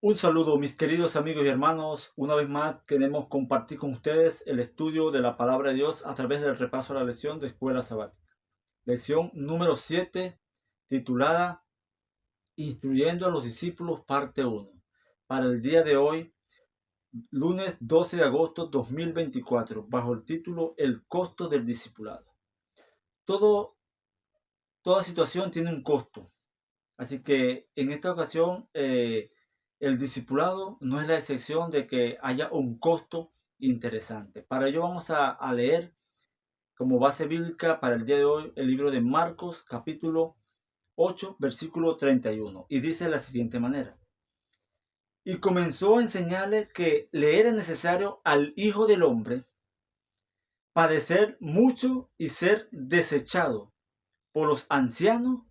Un saludo, mis queridos amigos y hermanos. Una vez más queremos compartir con ustedes el estudio de la palabra de Dios a través del repaso de la lección de Escuela Sabática. Lección número 7, titulada Instruyendo a los discípulos, parte 1. Para el día de hoy, lunes 12 de agosto 2024, bajo el título El costo del discipulado. Toda situación tiene un costo. Así que en esta ocasión el discipulado no es la excepción de que haya un costo interesante. Para ello vamos a leer como base bíblica para el día de hoy el libro de Marcos capítulo 8 versículo 31 y dice de la siguiente manera. Y comenzó a enseñarle que le era necesario al Hijo del Hombre padecer mucho y ser desechado por los ancianos,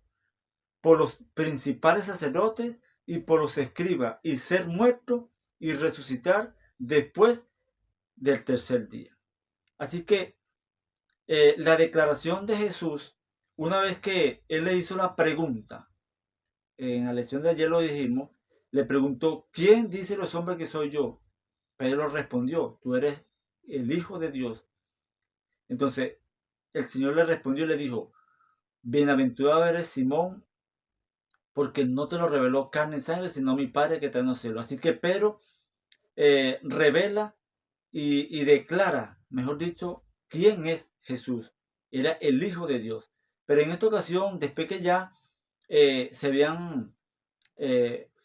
por los principales sacerdotes y por los escribas, y ser muerto y resucitar después del tercer día. Así que la declaración de Jesús, una vez que él le hizo la pregunta, en la lección de ayer lo dijimos, le preguntó, ¿quién dice los hombres que soy yo? Pedro respondió, tú eres el Hijo de Dios. Entonces el Señor le respondió y le dijo, bienaventurado eres Simón, porque no te lo reveló carne y sangre, sino mi Padre que está en los cielos. Así que Pedro revela y declara, mejor dicho, quién es Jesús. Era el Hijo de Dios. Pero en esta ocasión, después que ya se habían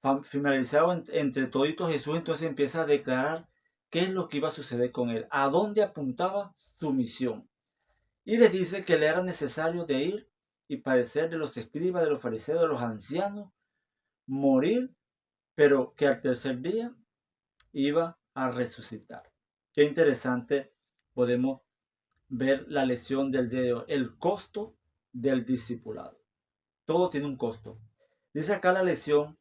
familiarizado entre toditos Jesús, entonces empieza a declarar qué es lo que iba a suceder con él, a dónde apuntaba su misión. Y les dice que le era necesario de ir y padecer de los escribas, de los fariseos, de los ancianos, morir, pero que al tercer día iba a resucitar. Qué interesante podemos ver la lección del día de hoy, el costo del discipulado. Todo tiene un costo. Dice acá la lección,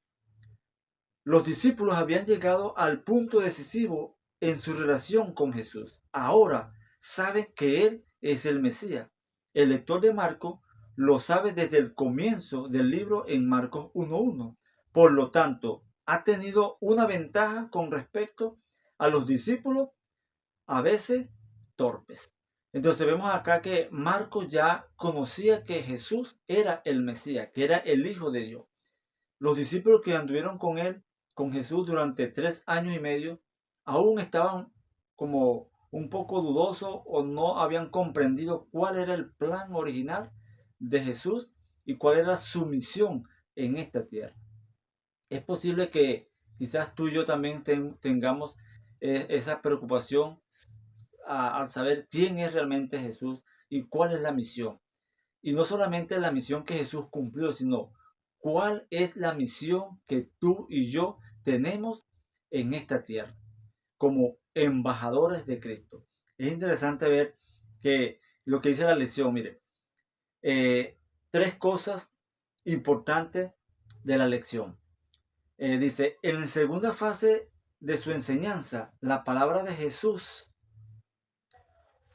los discípulos habían llegado al punto decisivo en su relación con Jesús. Ahora saben que Él es el Mesías. El lector de Marcos lo sabe desde el comienzo del libro en Marcos 1.1. Por lo tanto, ha tenido una ventaja con respecto a los discípulos a veces torpes. Entonces vemos acá que Marcos ya conocía que Jesús era el Mesías, que era el Hijo de Dios. Los discípulos que anduvieron con él, con Jesús durante 3 años y medio, aún estaban como un poco dudosos o no habían comprendido cuál era el plan original de Jesús y cuál era su misión en esta tierra. Es posible que quizás tú y yo también tengamos esa preocupación al saber quién es realmente Jesús y cuál es la misión. Y no solamente la misión que Jesús cumplió, sino cuál es la misión que tú y yo tenemos en esta tierra como embajadores de Cristo. Es interesante ver que lo que dice la lección, mire, tres cosas importantes de la lección. Dice, en la segunda fase de su enseñanza, la palabra de Jesús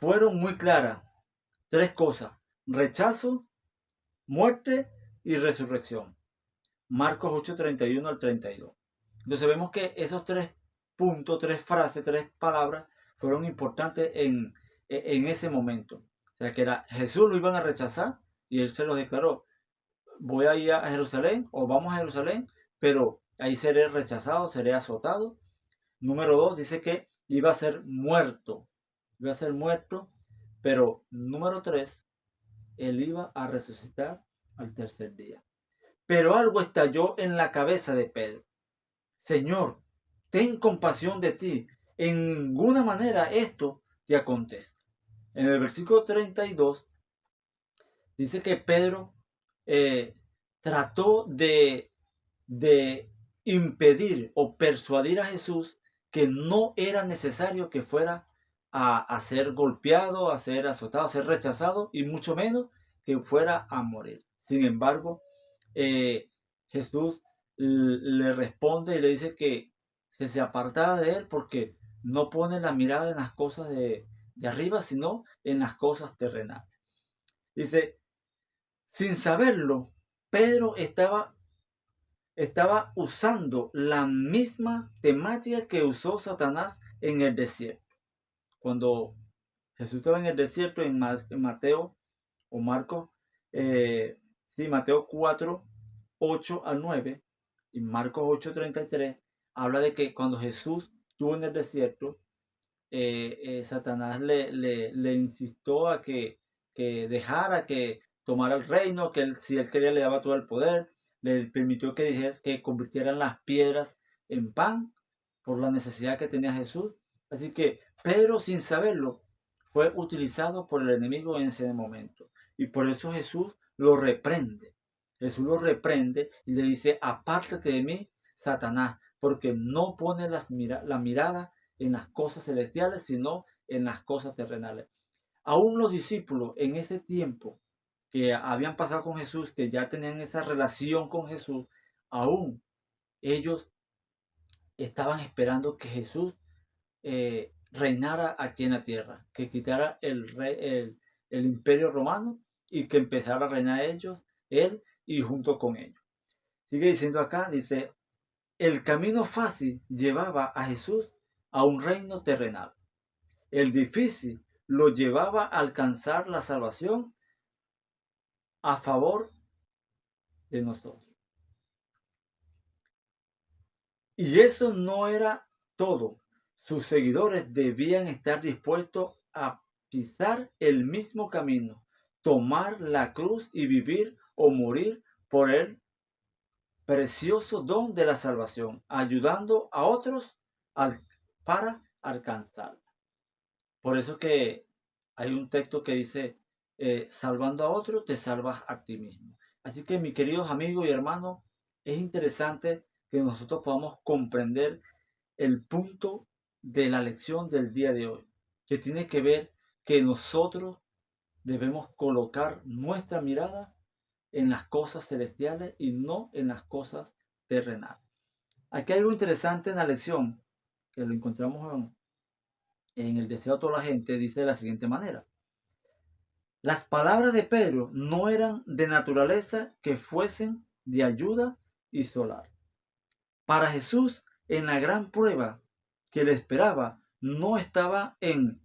fueron muy claras. Tres cosas, rechazo, muerte y resurrección. Marcos 8:31 al 32. Entonces vemos que esos tres puntos, tres frases, tres palabras fueron importantes en ese momento. O sea que era Jesús lo iban a rechazar y él se lo declaró. Voy a ir a Jerusalén o vamos a Jerusalén, pero ahí seré rechazado, seré azotado. Número 2 dice que iba a ser muerto. Iba a ser muerto, pero número 3 él iba a resucitar al tercer día. Pero algo estalló en la cabeza de Pedro. Señor, ten compasión de ti. En ninguna manera esto te acontezca. En el versículo 32 dice que Pedro trató de impedir o persuadir a Jesús que no era necesario que fuera a ser golpeado, a ser azotado, a ser rechazado y mucho menos que fuera a morir. Sin embargo, Jesús le responde y le dice que se apartara de él porque no pone la mirada en las cosas de arriba, sino en las cosas terrenales. Dice, sin saberlo, Pedro estaba estaba usando la misma temática que usó Satanás en el desierto. Cuando Jesús estaba en el desierto, en Mateo o Marcos, Mateo 4, 8 al 9 y Marcos 8, 33, habla de que cuando Jesús estuvo en el desierto, Satanás le insistió a que dejara, que tomara el reino, que si él quería le daba todo el poder, le permitió que dijera que convirtieran las piedras en pan por la necesidad que tenía Jesús. Así que Pedro, sin saberlo, fue utilizado por el enemigo en ese momento. Y por eso Jesús lo reprende. Jesús lo reprende y le dice: apártate de mí, Satanás, porque no pone la mirada en las cosas celestiales, sino en las cosas terrenales. Aún los discípulos en ese tiempo que habían pasado con Jesús, que ya tenían esa relación con Jesús, aún ellos estaban esperando que Jesús reinara aquí en la tierra, que quitara el imperio romano y que empezara a reinar él y junto con ellos. Sigue diciendo acá, dice: el camino fácil llevaba a Jesús a un reino terrenal. El difícil lo llevaba a alcanzar la salvación a favor de nosotros. Y eso no era todo. Sus seguidores debían estar dispuestos a pisar el mismo camino, tomar la cruz y vivir o morir por el precioso don de la salvación, ayudando a otros para alcanzarla. Por eso que hay un texto que dice: salvando a otro, te salvas a ti mismo. Así que, mis queridos amigos y hermanos, es interesante que nosotros podamos comprender el punto de la lección del día de hoy, que tiene que ver que nosotros debemos colocar nuestra mirada en las cosas celestiales y no en las cosas terrenales. Aquí hay algo interesante en la lección, que lo encontramos en el deseo de toda la gente, dice de la siguiente manera: las palabras de Pedro no eran de naturaleza que fuesen de ayuda y solar. Para Jesús, en la gran prueba que le esperaba, no estaba en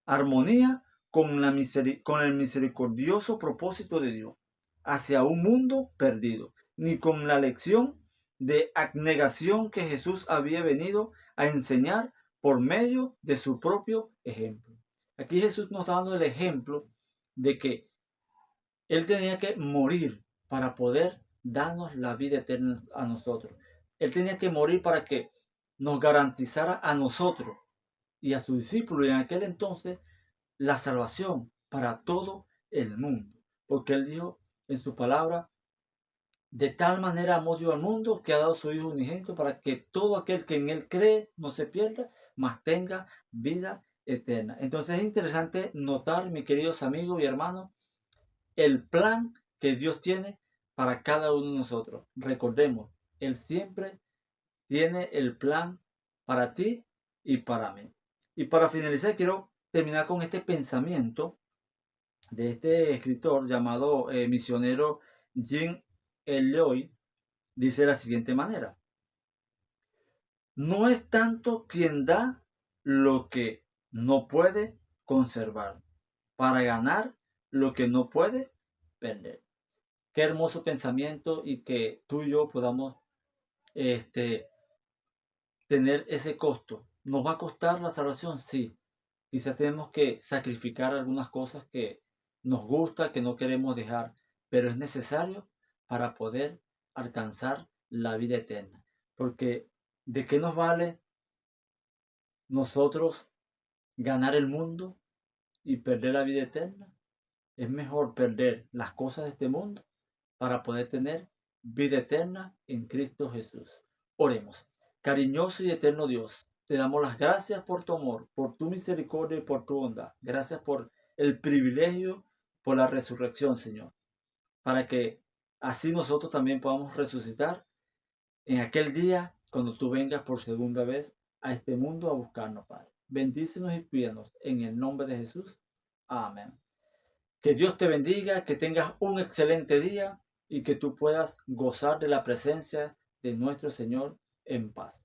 armonía con el misericordioso propósito de Dios hacia un mundo perdido, ni con la lección de abnegación que Jesús había venido a enseñar por medio de su propio ejemplo. Aquí Jesús nos está dando el ejemplo de que Él tenía que morir para poder darnos la vida eterna a nosotros. Él tenía que morir para que nos garantizara a nosotros y a sus discípulos, y en aquel entonces, la salvación para todo el mundo. Porque Él dijo en su palabra: de tal manera amó Dios al mundo que ha dado su Hijo unigénito, para que todo aquel que en Él cree no se pierda, mas tenga vida eterna. Entonces es interesante notar, mis queridos amigos y hermanos, el plan que Dios tiene para cada uno de nosotros. Recordemos, Él siempre tiene el plan para ti y para mí. Y para finalizar, quiero terminar con este pensamiento de este escritor llamado misionero Jim Elliot. Dice de la siguiente manera: no es tanto quien da lo que no puede conservar para ganar lo que no puede perder. Qué hermoso pensamiento, y que tú y yo podamos tener ese costo. ¿Nos va a costar la salvación? Sí. Quizás tenemos que sacrificar algunas cosas que nos gusta, que no queremos dejar, pero es necesario para poder alcanzar la vida eterna. Porque ¿de qué nos vale nosotros ganar el mundo y perder la vida eterna? Es mejor perder las cosas de este mundo para poder tener vida eterna en Cristo Jesús. Oremos. Cariñoso y eterno Dios, te damos las gracias por tu amor, por tu misericordia y por tu bondad. Gracias por el privilegio, por la resurrección, Señor, para que así nosotros también podamos resucitar en aquel día cuando tú vengas por segunda vez a este mundo a buscarnos, Padre. Bendícenos y cuídanos en el nombre de Jesús. Amén. Que Dios te bendiga, que tengas un excelente día y que tú puedas gozar de la presencia de nuestro Señor en paz.